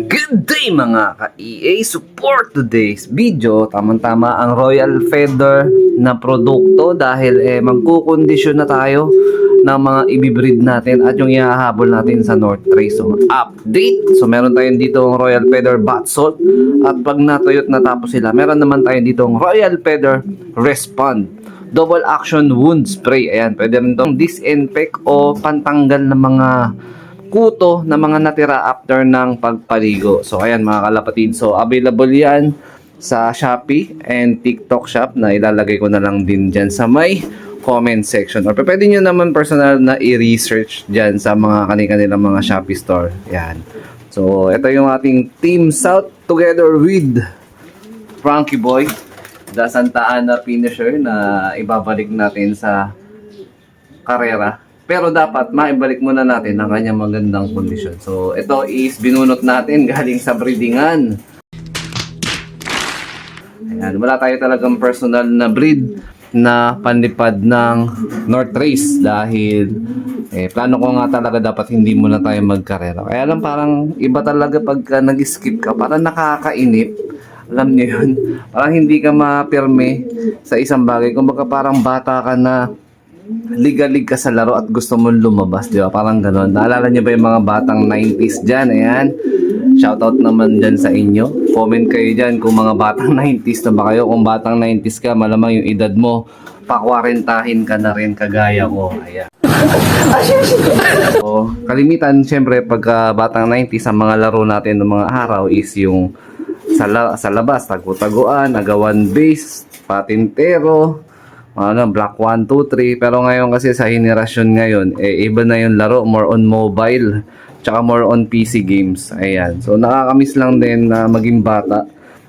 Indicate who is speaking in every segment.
Speaker 1: Good day mga ka-EA! Support today's video. Tamang-tama ang Royal Feather na produkto dahil magkukondisyon na tayo ng mga ibibreed natin at yung ihahabol natin sa North Trace. So, update! So, meron tayong dito ang Royal Feather Bath Salt at pag natuyot natapos sila, meron naman tayo dito ang Royal Feather Respond Double Action Wound Spray. Ayan, pwede rin itong disinfect o pantanggal ng mga kuto na mga natira after ng pagpaligo. So ayan mga kalapatid, so available yan sa Shopee and TikTok shop na ilalagay ko na lang din dyan sa may comment section, or pwede nyo naman personal na i-research dyan sa mga kanilang mga Shopee store. Yan. So ito yung ating Team South together with Frankie Boy, the Santa Ana finisher na ibabalik natin sa karera. Pero dapat maibalik muna natin ang kanyang magandang kondisyon. So, ito is binunot natin galing sa breedingan. Ayan, wala tayo talagang personal na breed na panlipad ng North Trace dahil plano ko nga talaga dapat hindi muna tayo magkarera. Kaya lang parang iba talaga pagka nag-skip ka, parang nakakainip. Alam niyo yun, parang hindi ka mapirme sa isang bagay. Kumbaga parang bata ka na ligalig ka sa laro at gusto mo lumabas, di ba? Parang gano'n. Naalala niyo ba yung mga batang 90s dyan? Ayan. Shoutout naman dyan sa inyo. Comment kayo dyan kung mga batang 90s na ba kayo. Kung batang 90s ka, malamang yung edad mo, pakwarentahin ka na rin kagaya ko. Ayan. So, kalimitan, syempre, pagka batang 90s, ang mga laro natin ng mga araw is yung sa labas, tagu-taguan, agawan base, patintero, Black 1, 2, 3. Pero ngayon kasi sa henerasyon ngayon, iba na yung laro, more on mobile, tsaka more on PC games. Ayan. So nakakamiss lang din na maging bata.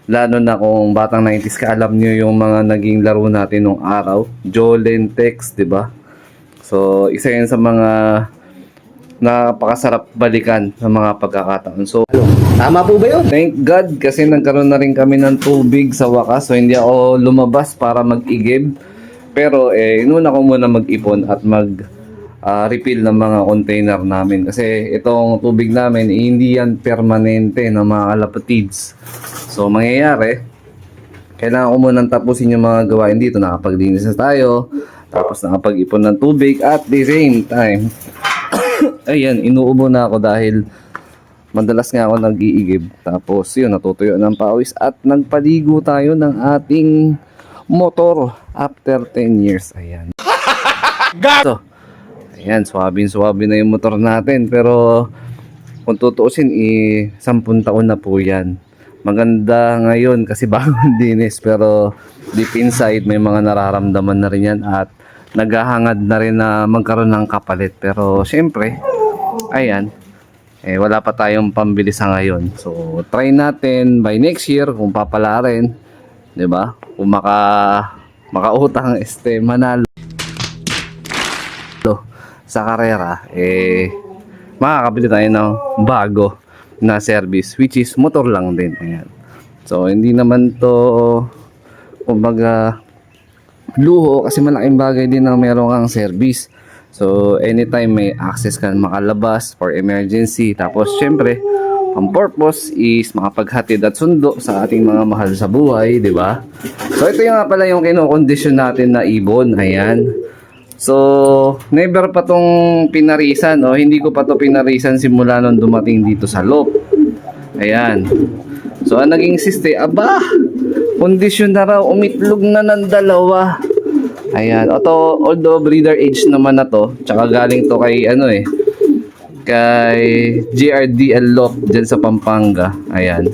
Speaker 1: Lalo na kung batang 90s ka, alam nyo yung mga naging laro natin nung araw. Jolen Text, di ba? So isa yun sa mga napakasarap balikan ng mga pagkakataon. So
Speaker 2: tama po ba yun?
Speaker 1: Thank God kasi nagkaroon na rin kami ng tubig sa wakas. So hindi ako lumabas para mag-igib. Pero inuna ko muna mag-ipon at mag-refill ng mga container namin. Kasi itong tubig namin, hindi yan permanente ng mga kalapatids. So mangyayari, kailangan ko munang tapusin yung mga gawain dito. Nakapaglinis na tayo, tapos nakapag-ipon ng tubig at the same time. Ayan, inuubo na ako dahil madalas nga ako nag-iigib. Tapos yun, natutuyo ng pawis at nagpaligo tayo ng ating motor after 10 years. Ayan. So, ayan, suwabe na yung motor natin. Pero kung tutuusin, 10 taon na po yan. Maganda ngayon kasi bagong dinis. Pero deep inside, may mga nararamdaman na rin yan. At naghahangad na rin na magkaroon ng kapalit. Pero syempre, ayan, wala pa tayong pambili sa ngayon. So, try natin by next year kung papala rin. 'Di ba? Kung makautang manalo sa karera, makakabili tayo ng bago na service which is motor lang din. Ayan. So hindi naman to kumbaga luho kasi malaking bagay din na meron kang service. So anytime may access ka makalabas for emergency. Tapos syempre ang purpose is makapaghatid at sundo sa ating mga mahal sa buhay, di ba? So ito yung nga pala yung kinokondisyon natin na ibon. Ayan. So never pa tong pinarisan, no? Hindi ko pa to pinarisan simula nung dumating dito sa loop. Ayan. So ang naging siste, kondisyon na raw, umitlog na ng 2. Ayan. Although breeder age naman na to, tsaka galing to kay kay GRDL Lock dyan sa Pampanga. Ayan.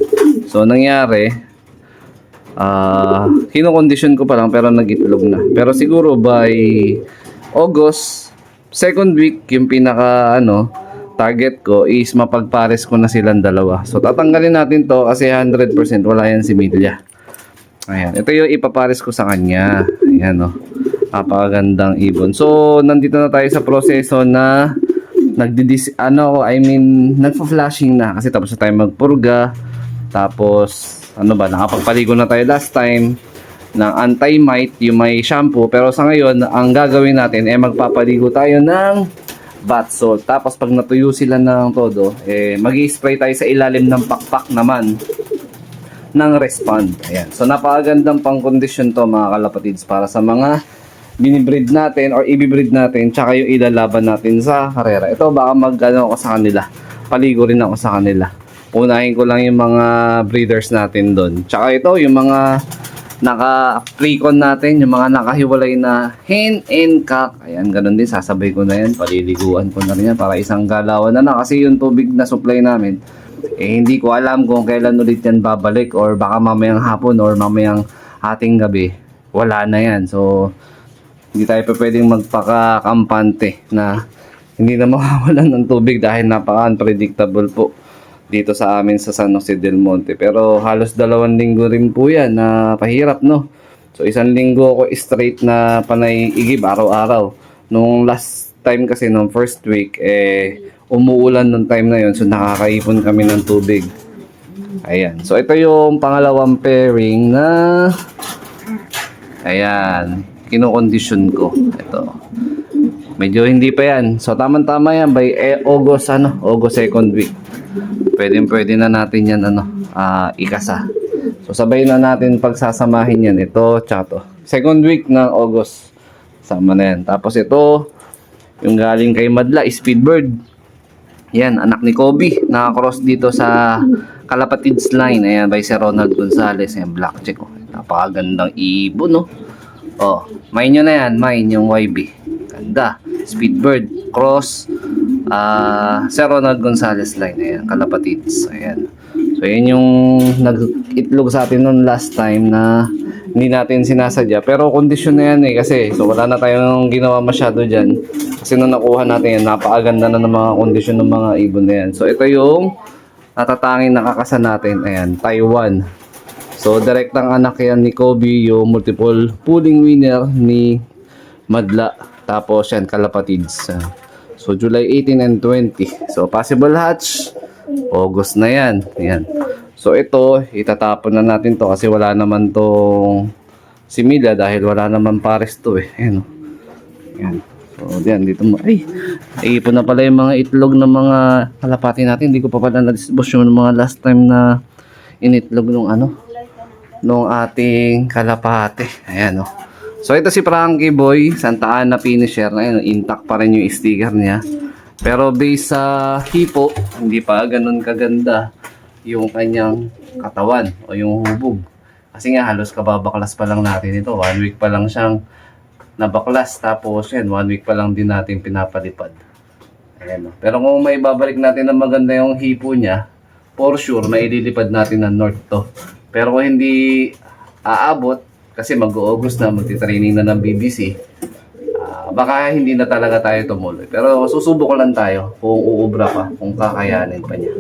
Speaker 1: So nangyari, kinokondisyon ko pa lang pero nag-itlog na. Pero siguro by August, second week, yung pinaka target ko is mapagpares ko na silang 2. So tatanggalin natin to kasi 100% wala yan si Milya. Ayan. Ito yung ipapares ko sa kanya. Ayan napakagandang ibon. So nandito na tayo sa proseso na nagfa-flashing na kasi tapos na tayo magpurga. Tapos nakapagpaligo na tayo last time ng anti-mite, yung may shampoo. Pero sa ngayon, ang gagawin natin magpapaligo tayo ng bath salt. Tapos pag natuyo sila ng todo, mag-i-spray tayo sa ilalim ng pakpak naman ng Respond. Ayan. So napakagandang pang-condition to mga kalapatids para sa mga binibreed natin or ibibreed natin tsaka yung ilalaban natin sa karera. Ito baka mag-ano ako sa kanila. Paligo rin ako sa kanila. Unahin ko lang yung mga breeders natin doon. Tsaka ito yung mga naka-precon natin, yung mga nakahiwalay na hen and cock. Ayan, ganun din. Sasabay ko na yan. Paliliguan ko na rin yan para isang galawan na kasi yung tubig na supply namin hindi ko alam kung kailan ulit yan babalik or baka mamayang hapon or mamayang hating gabi. Wala na yan. So, hindi tayo pa pwedeng magpaka-kampante na hindi na makawalan ng tubig dahil napaka-unpredictable po dito sa amin sa San Jose del Monte. Pero halos 2 linggo rin po yan na pahirap, no? So, 1 linggo ako straight na panay igib araw-araw. Nung last time kasi, nung first week, umuulan nung time na yon, so nakakaipon kami ng tubig. Ayan. So ito yung pangalawang pairing na ayan, kinokondisyon ko. Ito. Medyo hindi pa yan. So tama-tama yan by August August 2nd week. Pwede na natin yan ikasa. So sabay na natin pagsasamahin yan. Ito, tsaka to. 2nd week ng August. Sama na yan. Tapos ito, yung galing kay Madla, Speedbird. Yan, anak ni Kobe. Naka-cross dito sa Kalapatids line. Ayan, by Sir Ronald Gonzales. Ayan, black check. Oh. Napakagandang ibon, no? Oh, mine nyo na yan. Mine, yung YB. Ganda. Speedbird. Cross. Sir Ronald Gonzales line. Ayan, Kalapatids. Ayan. So, yan yung nag-itlog sa atin noon last time na hindi natin sinasadya. Pero kondisyon na yan kasi. So, wala na tayong ginawa masyado dyan. Kasi nung nakuha natin yan, napakaganda na ng mga kondisyon ng mga ibon na yan. So, ito yung natatanging nakakasa natin. Ayan, Taiwan. So, direktang anak yan ni Kobe, yung multiple pooling winner ni Madla. Tapos yan, Kalapatids. So, July 18 and 20. So, possible hatch. August na yan. Ayan. So, ito, itatapon na natin to kasi wala naman tong similya dahil wala naman pares to eh. Ayan. Ayan. So, diyan, dito mo. Ay, ipon na pala yung mga itlog ng mga kalapati natin. Hindi ko pa pala na-dispose yung mga last time na initlog nung ating kalapati. Ayan, oh. So, ito si Frankie Boy, Santa Ana finisher. Ayan, intact pa rin yung sticker niya. Pero based sa hipo, hindi pa ganun kaganda yung kanyang katawan o yung hubog. Kasi nga, halos kababaklas pa lang natin ito. 1 week pa lang siyang nabaklas, tapos yan, 1 week pa lang din natin pinapalipad. Ayan. Pero kung may babalik natin na maganda yung hipo niya, for sure, maililipad natin ng north to. Pero kung hindi aabot, kasi mag-August na, magti-training na ng BBC, baka hindi na talaga tayo tumuloy. Pero susubok lang tayo kung uubra pa, kung kakayanin pa niya.